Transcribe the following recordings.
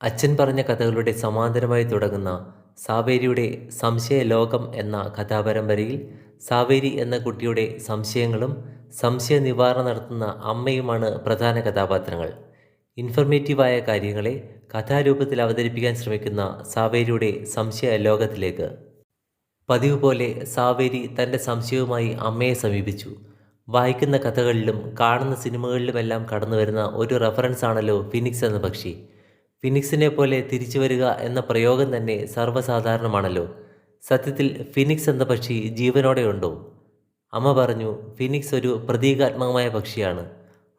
അച്ഛൻ പറഞ്ഞ കഥകളുടെ സമാന്തരമായി തുടങ്ങുന്ന സാവേരിയുടെ സംശയലോകം എന്ന കഥാപരമ്പരയിൽ സാവേരി എന്ന കുട്ടിയുടെ സംശയങ്ങളും സംശയ നിവാരണം നടത്തുന്ന അമ്മയുമാണ് പ്രധാന കഥാപാത്രങ്ങൾ. ഇൻഫർമേറ്റീവായ കാര്യങ്ങളെ കഥാരൂപത്തിൽ അവതരിപ്പിക്കാൻ ശ്രമിക്കുന്ന സാവേരിയുടെ സംശയ ലോകത്തിലേക്ക് പതിവ് പോലെ സാവേരി തൻ്റെ സംശയവുമായി അമ്മയെ സമീപിച്ചു. വായിക്കുന്ന കഥകളിലും കാണുന്ന സിനിമകളിലുമെല്ലാം കടന്നുവരുന്ന ഒരു റെഫറൻസ് ആണല്ലോ ഫിനിക്സ് എന്ന പക്ഷി. ഫിനിക്സിനെ പോലെ തിരിച്ചു വരിക എന്ന പ്രയോഗം തന്നെ സർവ്വസാധാരണമാണല്ലോ. സത്യത്തിൽ ഫിനിക്സ് എന്ന പക്ഷി ജീവനോടെയുണ്ടോ? അമ്മ പറഞ്ഞു, ഫിനിക്സ് ഒരു പ്രതീകാത്മകമായ പക്ഷിയാണ്.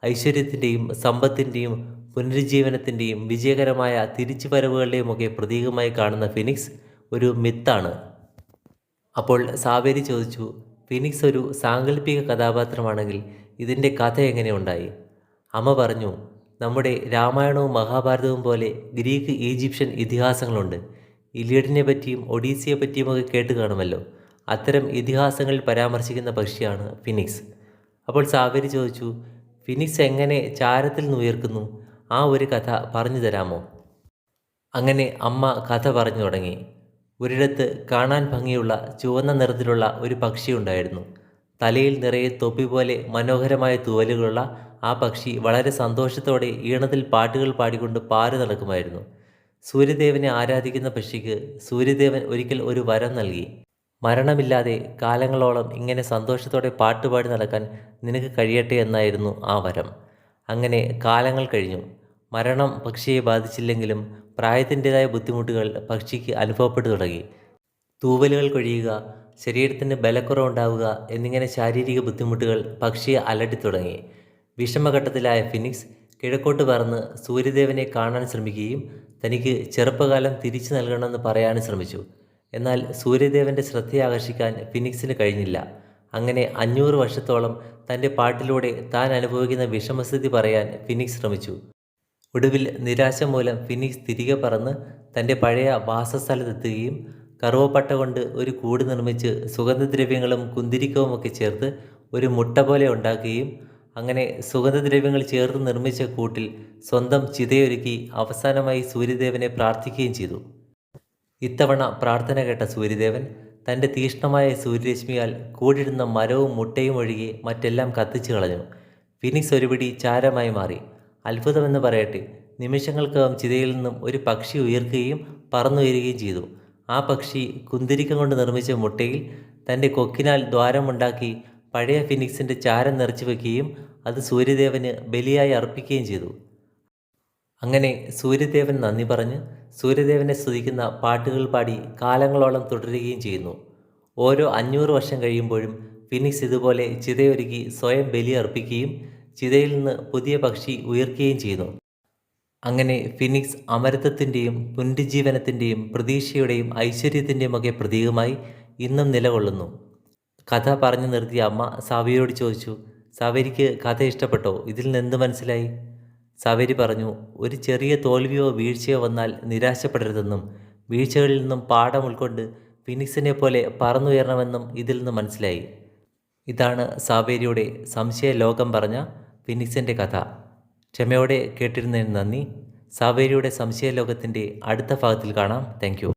ഐശ്വര്യത്തിൻ്റെയും സമ്പത്തിൻ്റെയും പുനരുജ്ജീവനത്തിൻ്റെയും വിജയകരമായ തിരിച്ചുവരവുകളുടെയുമൊക്കെ പ്രതീകമായി കാണുന്ന ഫിനിക്സ് ഒരു മിത്താണ്. അപ്പോൾ സാവേരി ചോദിച്ചു, ഫിനിക്സ് ഒരു സാങ്കല്പിക കഥാപാത്രമാണെങ്കിൽ ഇതിൻ്റെ കഥ എങ്ങനെ ഉണ്ടായി? അമ്മ പറഞ്ഞു, നമ്മുടെ രാമായണവും മഹാഭാരതവും പോലെ ഗ്രീക്ക് ഈജിപ്ഷ്യൻ ഇതിഹാസങ്ങളുണ്ട്. ഇലിയഡിനെ പറ്റിയും ഒഡീസിയെ പറ്റിയുമൊക്കെ കേട്ട് കാണുമല്ലോ. അത്തരം ഇതിഹാസങ്ങളിൽ പരാമർശിക്കുന്ന പക്ഷിയാണ് ഫിനിക്സ്. അപ്പോൾ സാവേരി ചോദിച്ചു, ഫിനിക്സ് എങ്ങനെ ചാരത്തിൽ നിന്ന് ഉയർക്കുന്നു? ആ ഒരു കഥ പറഞ്ഞു തരാമോ? അങ്ങനെ അമ്മ കഥ പറഞ്ഞു തുടങ്ങി. ഒരിടത്ത് കാണാൻ ഭംഗിയുള്ള ചുവന്ന നിറത്തിലുള്ള ഒരു പക്ഷി ഉണ്ടായിരുന്നു. തലയിൽ നിറയെ തൊപ്പി പോലെ മനോഹരമായ തൂവലുകളുള്ള ആ പക്ഷി വളരെ സന്തോഷത്തോടെ ഈണത്തിൽ പാട്ടുകൾ പാടിക്കൊണ്ട് പാറി നടക്കുമായിരുന്നു. സൂര്യദേവനെ ആരാധിക്കുന്ന പക്ഷിക്ക് സൂര്യദേവൻ ഒരിക്കൽ ഒരു വരം നൽകി. മരണമില്ലാതെ കാലങ്ങളോളം ഇങ്ങനെ സന്തോഷത്തോടെ പാട്ടുപാടി നടക്കാൻ നിനക്ക് കഴിയട്ടെ എന്നായിരുന്നു ആ വരം. അങ്ങനെ കാലങ്ങൾ കഴിഞ്ഞു. മരണം പക്ഷിയെ ബാധിച്ചില്ലെങ്കിലും പ്രായത്തിൻ്റെതായ ബുദ്ധിമുട്ടുകൾ പക്ഷിക്ക് അനുഭവപ്പെട്ടു തുടങ്ങി. തൂവലുകൾ കൊഴിയുക, ശരീരത്തിന് ബലക്കുറവുണ്ടാവുക എന്നിങ്ങനെ ശാരീരിക ബുദ്ധിമുട്ടുകൾ പക്ഷിയെ അലട്ടിത്തുടങ്ങി. വിഷമഘട്ടത്തിലായ ഫിനിക്സ് കിഴക്കോട്ട് പറന്ന് സൂര്യദേവനെ കാണാൻ ശ്രമിക്കുകയും തനിക്ക് ചെറുപ്പകാലം തിരിച്ചു നൽകണമെന്ന് പറയാനും ശ്രമിച്ചു. എന്നാൽ സൂര്യദേവൻ്റെ ശ്രദ്ധയാകർഷിക്കാൻ ഫിനിക്സിന് കഴിഞ്ഞില്ല. അങ്ങനെ 500 വർഷത്തോളം തൻ്റെ പാട്ടിലൂടെ താൻ അനുഭവിക്കുന്ന വിഷമസ്ഥിതി പറയാൻ ഫിനിക്സ് ശ്രമിച്ചു. ഒടുവിൽ നിരാശ മൂലം ഫിനിക്സ് തിരികെ പറന്ന് തൻ്റെ പഴയ വാസസ്ഥലത്തെത്തുകയും കറുവപ്പട്ട കൊണ്ട് ഒരു കൂട് നിർമ്മിച്ച് സുഗന്ധദ്രവ്യങ്ങളും കുന്തിരിക്കവുമൊക്കെ ചേർത്ത് ഒരു മുട്ട പോലെ ഉണ്ടാക്കുകയും അങ്ങനെ സുഗന്ധദ്രവ്യങ്ങൾ ചേർത്ത് നിർമ്മിച്ച കൂട്ടിൽ സ്വന്തം ചിതയൊരുക്കി അവസാനമായി സൂര്യദേവനെ പ്രാർത്ഥിക്കുകയും ചെയ്തു. ഇത്തവണ പ്രാർത്ഥന കേട്ട സൂര്യദേവൻ തൻ്റെ തീക്ഷ്ണമായ സൂര്യരശ്മിയാൽ കൂടിടുന്ന മരവും മുട്ടയും ഒഴികെ മറ്റെല്ലാം കത്തിച്ചു കളഞ്ഞു. ഫിനിക്സ് ഒരുപിടി ചാരമായി മാറി. അത്ഭുതമെന്ന് പറയട്ടെ, നിമിഷങ്ങൾക്കകം ചിതയിൽ നിന്നും ഒരു പക്ഷി ഉയർക്കുകയും പറന്നുയരുകയും ചെയ്തു. ആ പക്ഷി കുന്തിരിക്കം കൊണ്ട് നിർമ്മിച്ച മുട്ടയിൽ തൻ്റെ കൊക്കിനാൽ ദ്വാരമുണ്ടാക്കി പഴയ ഫിനിക്സിൻ്റെ ചാരം നിറച്ചു വയ്ക്കുകയും അത് സൂര്യദേവന് ബലിയായി അർപ്പിക്കുകയും ചെയ്തു. അങ്ങനെ സൂര്യദേവൻ നന്ദി പറഞ്ഞ് സൂര്യദേവനെ സ്തുതിക്കുന്ന പാട്ടുകൾ പാടി കാലങ്ങളോളം തുടരുകയും ചെയ്യുന്നു. ഓരോ 500 വർഷം കഴിയുമ്പോഴും ഫിനിക്സ് ഇതുപോലെ ചിതയൊരുക്കി സ്വയം ബലി അർപ്പിക്കുകയും ചിതയിൽ നിന്ന് പുതിയ പക്ഷി ഉയർക്കുകയും ചെയ്യുന്നു. അങ്ങനെ ഫിനിക്സ് അമരത്വത്തിൻ്റെയും പുനരുജ്ജീവനത്തിൻ്റെയും പ്രതീക്ഷയുടെയും ഐശ്വര്യത്തിൻ്റെയും ഒക്കെ പ്രതീകമായി ഇന്നും നിലകൊള്ളുന്നു. കഥ പറഞ്ഞു നിർത്തിയ അമ്മ സാവേരിയോട് ചോദിച്ചു, സാവേരിക്ക് കഥ ഇഷ്ടപ്പെട്ടോ? ഇതിൽ നിന്ന് എന്ത് മനസ്സിലായി? സാവേരി പറഞ്ഞു, ഒരു ചെറിയ തോൽവിയോ വീഴ്ചയോ വന്നാൽ നിരാശപ്പെടരുതെന്നും വീഴ്ചകളിൽ നിന്നും പാഠം ഉൾക്കൊണ്ട് ഫിനിക്സിനെ പോലെ പറന്നുയരണമെന്നും ഇതിൽ നിന്ന് മനസ്സിലായി. ഇതാണ് സാവേരിയുടെ സംശയലോകം പറഞ്ഞ ഫിനിക്സിൻ്റെ കഥ. ക്ഷമയോടെ കേട്ടിരുന്നതിന് നന്ദി. സാവേരിയുടെ സംശയലോകത്തിൻ്റെ അടുത്ത ഭാഗത്തിൽ കാണാം. Thank you.